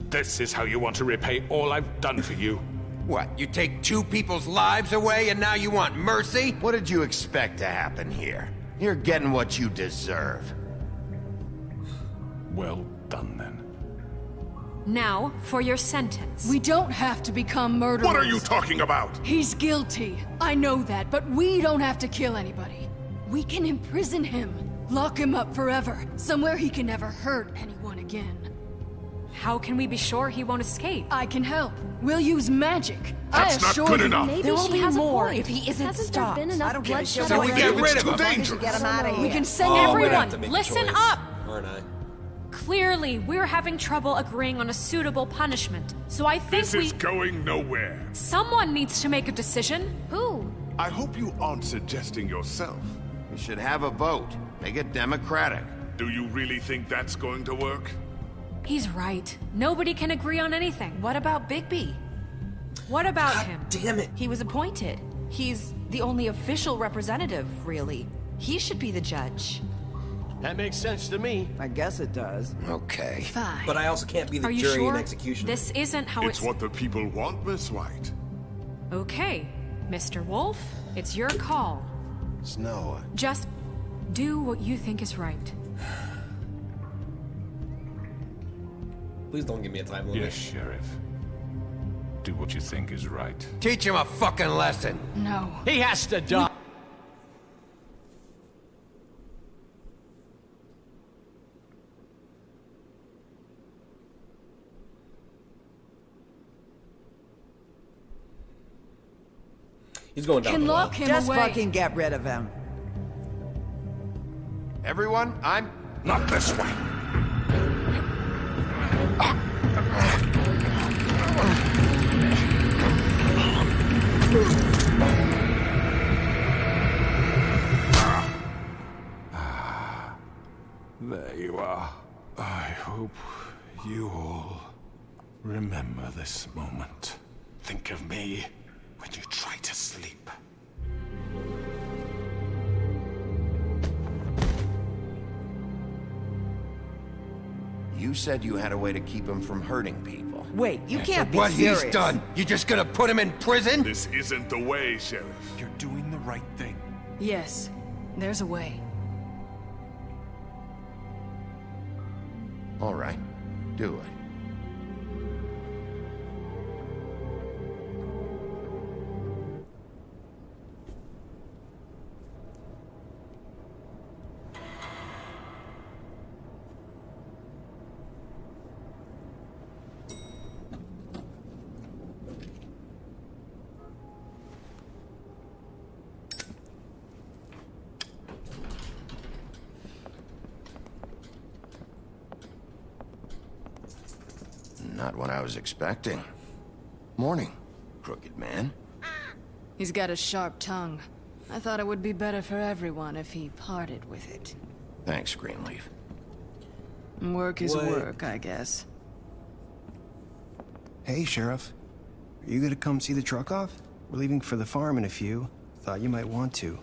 This is how you want to repay all I've done for you. What, you take 2 people's lives away and now you want mercy? What did you expect to happen here? You're getting what you deserve. Well done, then. Now, for your sentence. We don't have to become murderers. What are you talking about? He's guilty. I know that, but we don't have to kill anybody. We can imprison him. Lock him up forever. Somewhere he can never hurt anyone again. How can we be sure he won't escape? I can help. We'll use magic. That's not good enough. Maybe There will she be has more a point. if he isn't Hasn't stopped. there been enough bloodshed? So we get rid of him. Too dangerous. Get him out of here. We can send Oh, we everyone. have to make a Listen choice, up! aren't I? Clearly, we're having trouble agreeing on a suitable punishment. So I think This is going nowhere. Someone needs to make a decision. Who? I hope you aren't suggesting yourself. We should have a vote. Make it democratic. Do you really think that's going to work? He's right. Nobody can agree on anything. What about Bigby? What about him? Damn it. He was appointed. He's the only official representative, really. He should be the judge. That makes sense to me. I guess it does. Okay. Fine. But I also can't be the Are you jury sure? and executioner. This isn't how It's what the people want, Miss White. Okay, Mr. Wolf, it's your call. Snow. Just do what you think is right. Please don't give me a time limit. Yes, Sheriff. Do what you think is right. Teach him a fucking lesson. No. He has to die. He's going down Can the well. lock him Just away. fucking get rid of him. Everyone, I'm... Not this way. There you are. I hope you all remember this moment. Think of me when you try to sleep. You said you had a way to keep him from hurting people. Wait, you can't be What serious. he's done, you just gonna put him in prison? This isn't the way, Sheriff. You're doing the right thing. Yes, there's a way. All right, do it. Not what I was expecting. Morning, crooked man. He's got a sharp tongue. I thought it would be better for everyone if he parted with it. Thanks, Greenleaf. Work is What? work, I guess. Hey, Sheriff. Are you gonna come see the truck off? We're leaving for the farm in a few. Thought you might want to.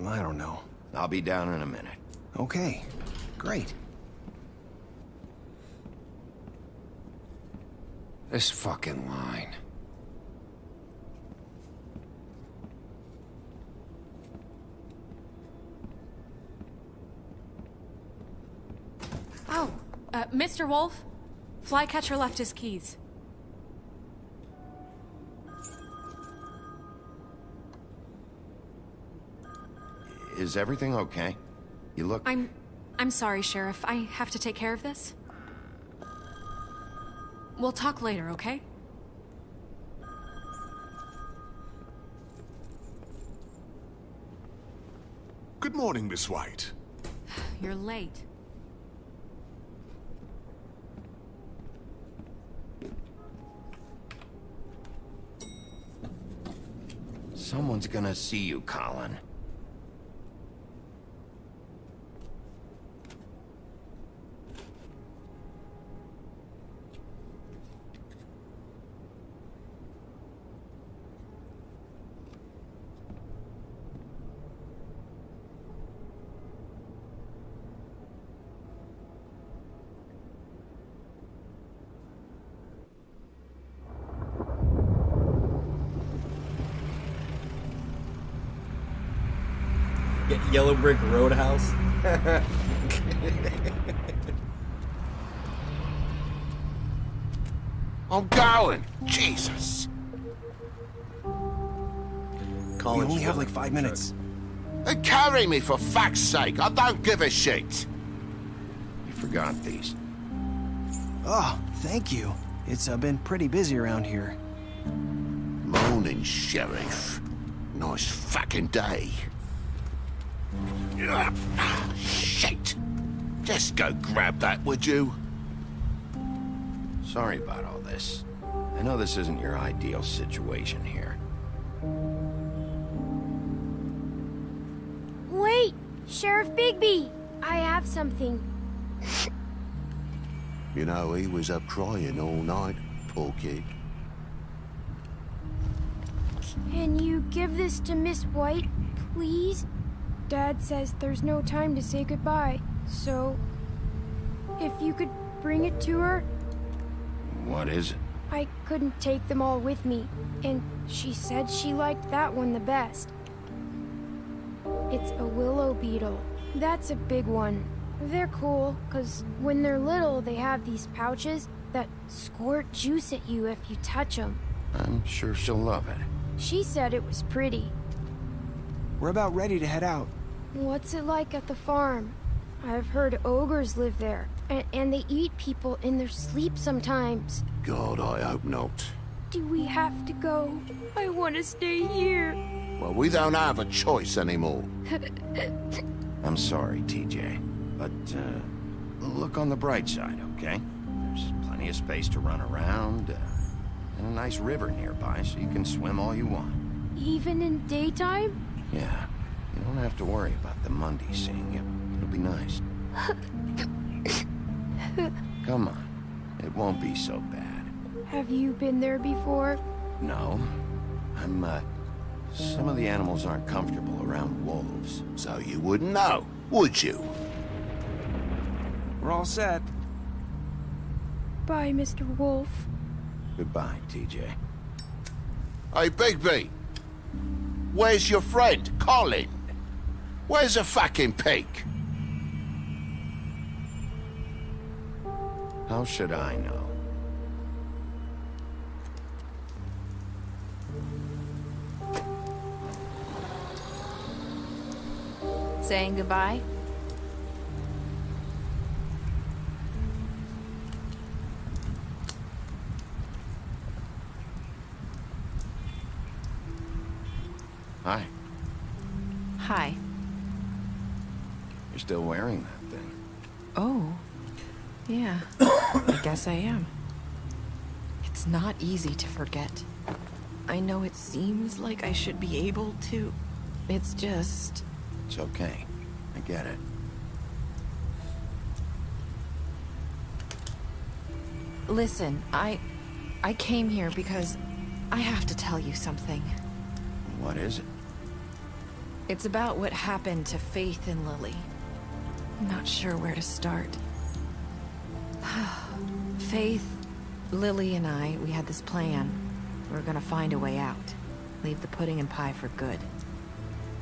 I don't know. I'll be down in a minute. Okay, great. This fucking line. Oh, Mr. Wolf, Flycatcher left his keys. Is everything okay? You look... I'm sorry, Sheriff. I have to take care of this. We'll talk later, okay? Good morning, Miss White. You're late. Someone's gonna see you, Colin. Get Yellow Brick Roadhouse. I'm going. Jesus. We only have like 5 minutes. Carry me for fuck's sake. I don't give a shit. You forgot these. Oh, thank you. It's been pretty busy around here. Morning, Sheriff. Nice fucking day. Shit. Just go grab that, would you? Sorry about all this. I know this isn't your ideal situation here. Wait! Sheriff Bigby! I have something. You know, he was up crying all night, poor kid. Can you give this to Miss White, please? Dad says there's no time to say goodbye, so... if you could bring it to her? What is it? I couldn't take them all with me, and she said she liked that one the best. It's a willow beetle. That's a big one. They're cool, 'cause when they're little, they have these pouches that squirt juice at you if you touch them. I'm sure she'll love it. She said it was pretty. We're about ready to head out. What's it like at the farm? I've heard ogres live there, and they eat people in their sleep sometimes. God, I hope not. Do we have to go? I want to stay here. Well, we don't have a choice anymore. I'm sorry, TJ, but look on the bright side, okay? There's plenty of space to run around, and a nice river nearby, so you can swim all you want. Even in daytime? Yeah, you don't have to worry about the Mundy seeing you. It'll be nice. Come on, it won't be so bad. Have you been there before? No, some of the animals aren't comfortable around wolves. So you wouldn't know, would you? We're all set. Bye, Mr. Wolf. Goodbye, TJ. Hey, Bigby. Where's your friend, Colin? Where's the fucking pig? How should I know? Saying goodbye? Hi. Hi. You're still wearing that thing. Oh. Yeah. I guess I am. It's not easy to forget. I know it seems like I should be able to. It's just... It's okay. I get it. Listen, I came here because I have to tell you something. What is it? It's about what happened to Faith and Lily. I'm not sure where to start. Faith, Lily, and I, we had this plan. We were gonna find a way out. Leave the pudding and pie for good.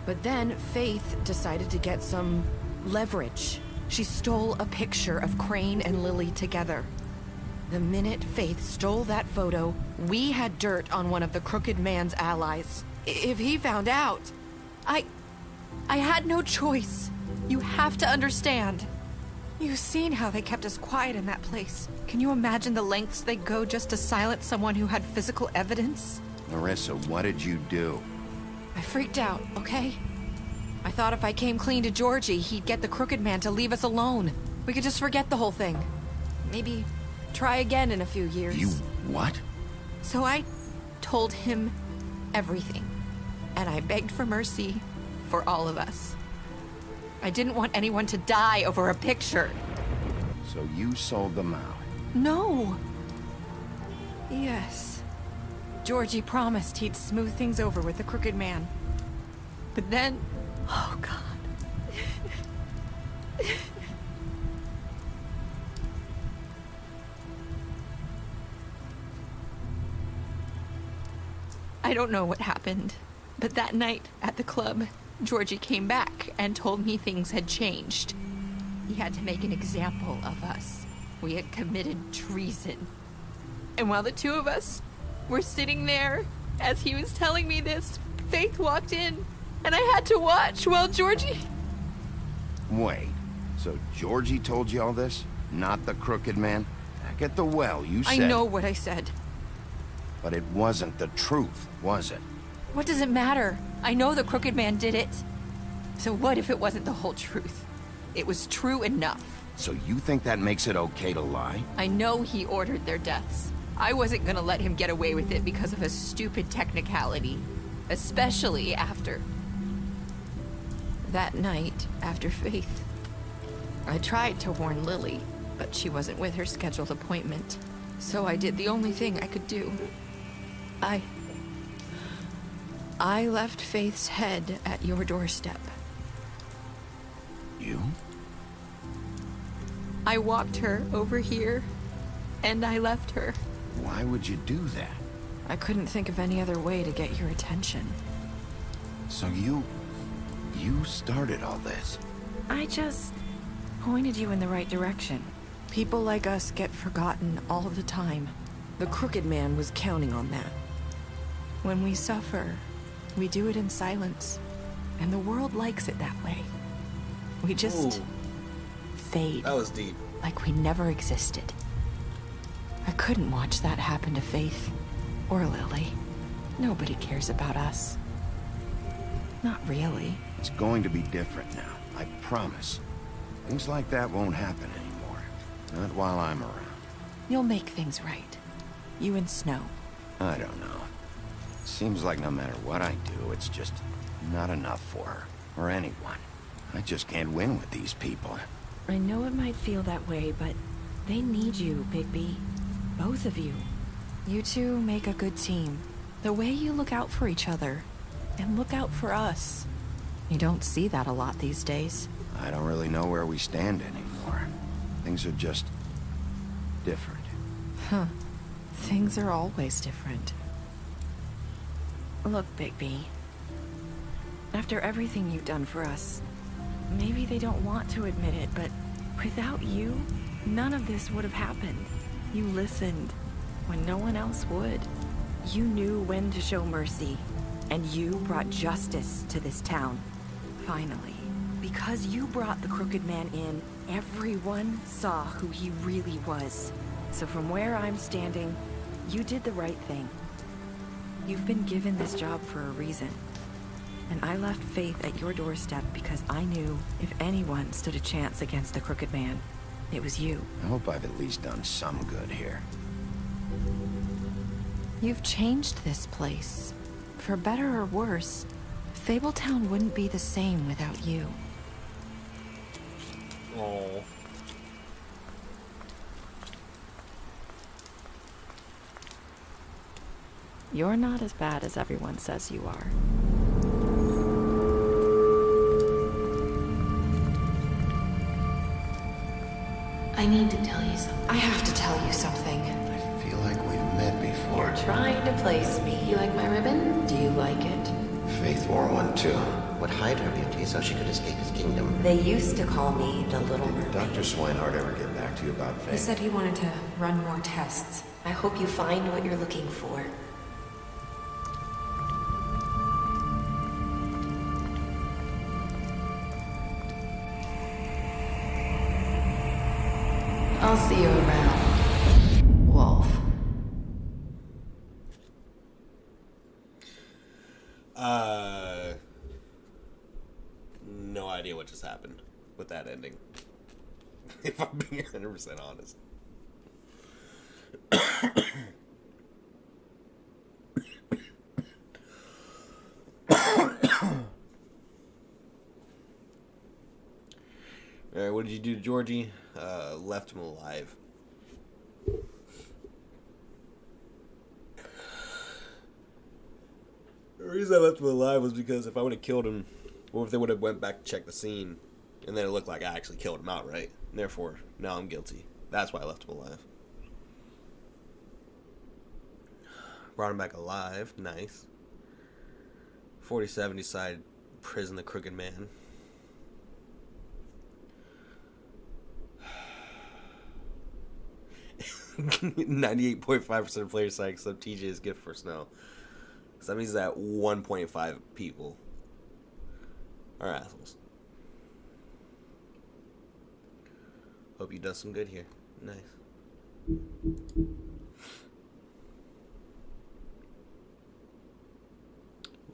But then Faith decided to get some leverage. She stole a picture of Crane and Lily together. The minute Faith stole that photo, we had dirt on one of the Crooked Man's allies. If he found out, I had no choice. You have to understand. You've seen how they kept us quiet in that place. Can you imagine the lengths they go just to silence someone who had physical evidence? Marissa, what did you do? I freaked out, okay? I thought if I came clean to Georgie, he'd get the Crooked Man to leave us alone. We could just forget the whole thing. Maybe try again in a few years. You what? So I told him everything. And I begged for mercy for all of us. I didn't want anyone to die over a picture. So you sold them out? No. Yes. Georgie promised he'd smooth things over with the Crooked Man. But then... Oh, God. I don't know what happened, but that night at the club, Georgie came back and told me things had changed. He had to make an example of us. We had committed treason. And while the two of us were sitting there, as he was telling me this, Faith walked in, and I had to watch while Georgie... Wait, so Georgie told you all this? Not the Crooked Man? Back at the well, you said... I know what I said. But it wasn't the truth, was it? What does it matter? I know the Crooked Man did it. So what if it wasn't the whole truth? It was true enough. So you think that makes it okay to lie? I know he ordered their deaths. I wasn't gonna let him get away with it because of a stupid technicality. Especially after... that night, after Faith. I tried to warn Lily, but she wasn't with her scheduled appointment. So I did the only thing I could do. I left Faith's head at your doorstep. You? I walked her over here, and I left her. Why would you do that? I couldn't think of any other way to get your attention. So you started all this? I just pointed you in the right direction. People like us get forgotten all the time. The Crooked Man was counting on that. When we suffer, we do it in silence, and the world likes it that way. We just fade. That was deep. Like we never existed. I couldn't watch that happen to Faith or Lily. Nobody cares about us. Not really. It's going to be different now, I promise. Things like that won't happen anymore. Not while I'm around. You'll make things right. You and Snow. I don't know. It seems like no matter what I do, it's just not enough for her, or anyone. I just can't win with these people. I know it might feel that way, but they need you, Bigby. Both of you. You two make a good team. The way you look out for each other, and look out for us. You don't see that a lot these days. I don't really know where we stand anymore. Things are just different. Huh. Things are always different. Look, Bigby. After everything you've done for us, maybe they don't want to admit it, but without you, none of this would have happened. You listened when no one else would. You knew when to show mercy, and you brought justice to this town. Finally. Because you brought the Crooked Man in, everyone saw who he really was. So from where I'm standing, you did the right thing. You've been given this job for a reason. And I left Faith at your doorstep because I knew if anyone stood a chance against the Crooked Man, it was you. I hope I've at least done some good here. You've changed this place. For better or worse, Fabletown wouldn't be the same without you. Oh. You're not as bad as everyone says you are. I need to tell you something. I have to tell you something. I feel like we've met before. You're trying to place me. You like my ribbon? Do you like it? Faith wore one too. Would hide her beauty so she could escape his kingdom. They used to call me the Little Mermaid. Did Dr. Swinehart ever get back to you about Faith? He said he wanted to run more tests. I hope you find what you're looking for. I'll see you around, Wolf. No idea what just happened with that ending. If I'm being 100% honest. Alright, what did you do to Georgie? Left him alive. The reason I left him alive was because if I would have killed him, or if they would have went back to check the scene, and then it looked like I actually killed him outright. Therefore, now I'm guilty. That's why I left him alive. Brought him back alive. Nice. 47 decided to prison the Crooked Man. .5% of players side except TJ's gift for Snow. So that means that 1.5 people are assholes. Hope you done some good here. Nice.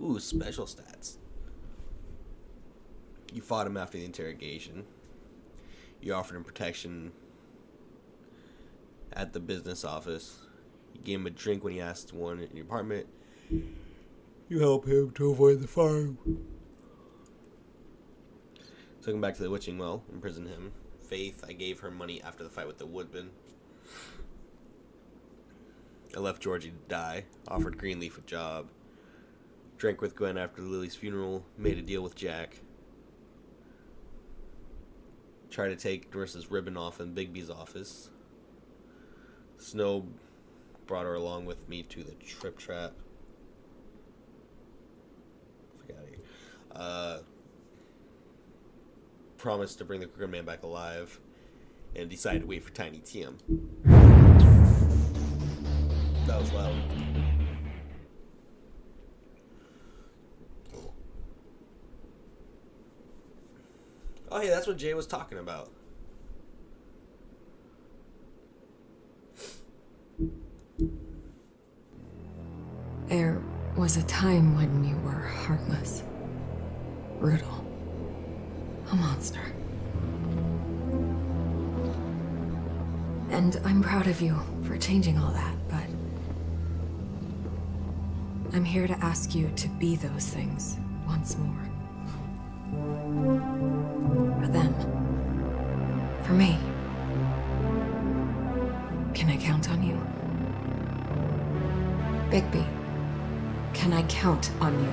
Ooh, special stats. You fought him after the interrogation. You offered him protection at the business office. You gave him a drink when he asked one in your apartment. You help him to avoid the farm. Took him back to the witching well, imprisoned him. Faith, I gave her money after the fight with the woodman. I left Georgie to die. Offered Greenleaf a job. Drank with Gwen after Lily's funeral. Made a deal with Jack. Tried to take Marissa's ribbon off in Bigby's office. Snow brought her along with me to the Trip Trap. Fuck out of here. Promised to bring the Crooked Man back alive. And decided to wait for Tiny Tim. That was loud. Oh, yeah, that's what Jay was talking about. There was a time when you were heartless, brutal, a monster. And I'm proud of you for changing all that, but I'm here to ask you to be those things once more. For them. For me. Can I count on you? Bigby, can I count on you?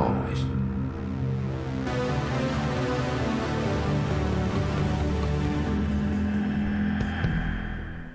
Always.